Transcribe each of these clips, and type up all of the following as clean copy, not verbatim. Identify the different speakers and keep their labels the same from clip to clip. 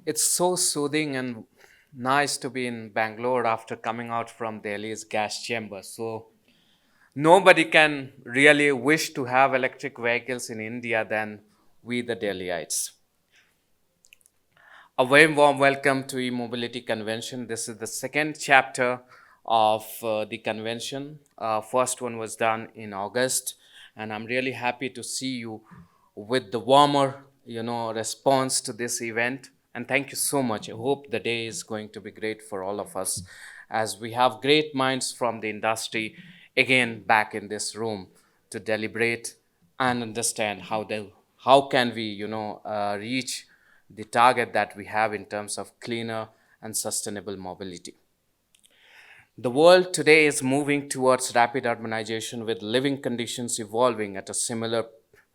Speaker 1: It's so soothing and nice to be in Bangalore after coming out from Delhi's gas chamber. So, nobody can really wish to have electric vehicles in India than we, the Delhiites. A very warm welcome to e-mobility convention. This is the second chapter of the convention. First one was done in August, and I'm really happy to see you with the warmer, response to this event. And thank you so much. I hope the day is going to be great for all of us, as we have great minds from the industry again back in this room to deliberate and understand how can we reach the target that we have in terms of cleaner and sustainable mobility. The world today is moving towards rapid urbanization with living conditions evolving at a similar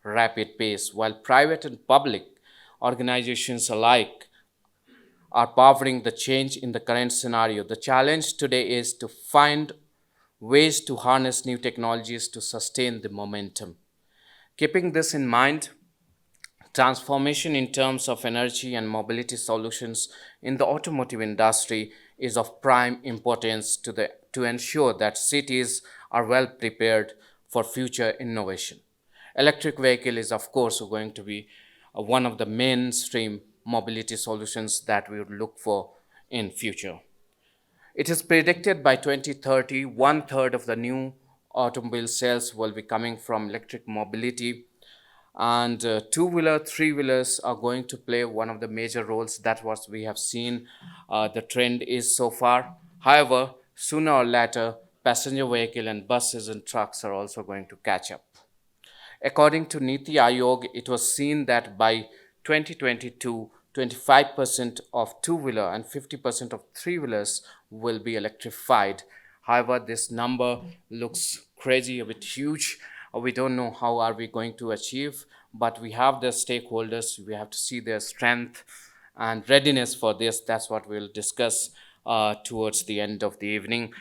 Speaker 1: rapid pace, while private and public organizations alike are powering the change in the current scenario. The challenge today is to find ways to harness new technologies to sustain the momentum. Keeping this in mind, transformation in terms of energy and mobility solutions in the automotive industry is of prime importance to ensure that cities are well prepared for future innovation. Electric vehicle is of course going to be one of the mainstream mobility solutions that we would look for in future. It is predicted by 2030, one third of the new automobile sales will be coming from electric mobility, and two-wheeler, three-wheelers are going to play one of the major roles. That's what we have seen the trend is so far. However, sooner or later, passenger vehicle and buses and trucks are also going to catch up. According to Niti Aayog, it was seen that by 2022, 25% of two-wheeler and 50% of three-wheelers will be electrified. However, this number looks crazy, a bit huge. We don't know how are we going to achieve, but we have the stakeholders. We have to see their strength and readiness for this. That's what we'll discuss towards the end of the evening.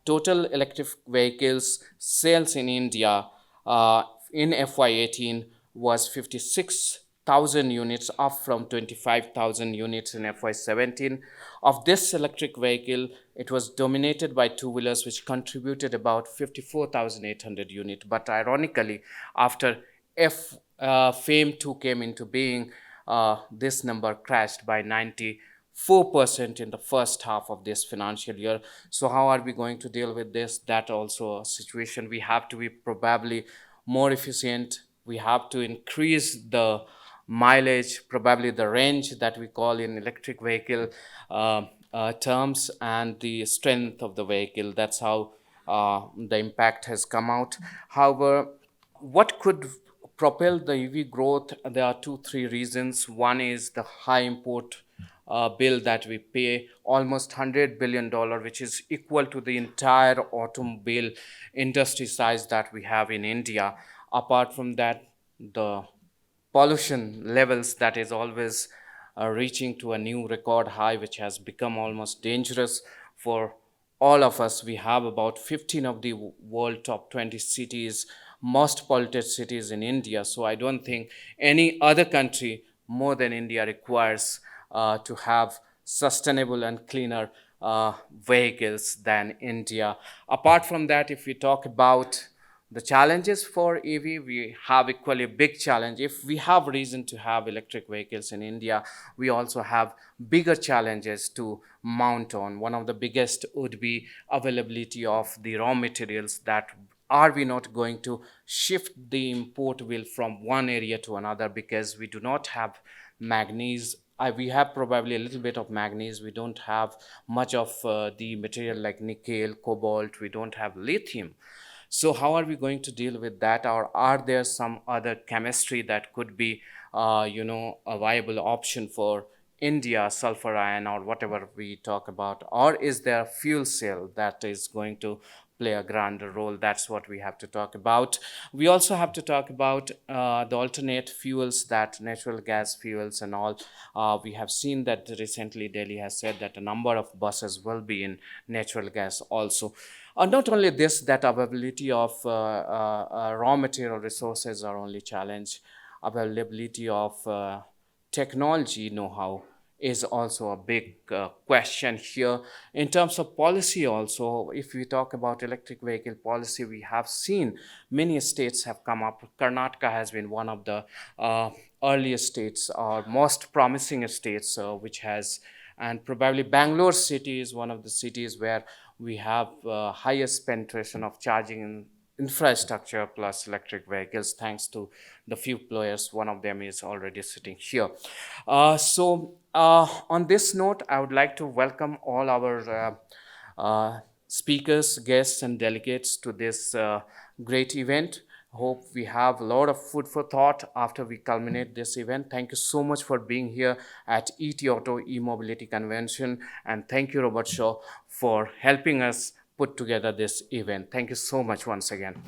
Speaker 1: Total electric vehicles sales in India in FY18 was 56,000 units, up from 25,000 units in FY17. Of this electric vehicle, it was dominated by two-wheelers, which contributed about 54,800 units. But ironically, after FAME 2 came into being, this number crashed by 94% in the first half of this financial year. So how are we going to deal with this? That also a situation. We have to be probably more efficient. We have to increase the mileage, probably the range that we call in electric vehicle terms, and the strength of the vehicle. That's how the impact has come out. However, what could propel the EV growth? There are two, three reasons. One is the high import bill that we pay, almost $100 billion, which is equal to the entire automobile industry size that we have in India. Apart from that, the pollution levels that is always reaching to a new record high, which has become almost dangerous for all of us. We have about 15 of the world top 20 cities, most polluted cities in India. So I don't think any other country more than India requires to have sustainable and cleaner vehicles than India. Apart from that, if we talk about the challenges for EV, we have equally a big challenge. If we have reason to have electric vehicles in India, we also have bigger challenges to mount on. One of the biggest would be availability of the raw materials. That are we not going to shift the import wheel from one area to another, because we do not have manganese. We have probably a little bit of manganese. We don't have much of the material like nickel, cobalt. We don't have lithium. So how are we going to deal with that? Or are there some other chemistry that could be, a viable option for India, sulfur ion or whatever we talk about? Or is there fuel cell that is going to play a grander role? That's what we have to talk about. We also have to talk about the alternate fuels, that natural gas fuels and all. We have seen that recently Delhi has said that a number of buses will be in natural gas also. Not only this, that availability of raw material resources are only challenge. Availability of technology know-how is also a big question here. In terms of policy also, if we talk about electric vehicle policy, we have seen many states have come up. Karnataka has been one of the earliest states or most promising states which has, and probably Bangalore city is one of the cities where we have highest penetration of charging infrastructure plus electric vehicles, thanks to the few players. One of them is already sitting here. On this note, I would like to welcome all our speakers, guests, and delegates to this great event. Hope we have a lot of food for thought after we culminate this event. Thank you so much for being here at ET Auto E-Mobility Convention. And thank you, Robert Shaw, for helping us put together this event. Thank you so much once again.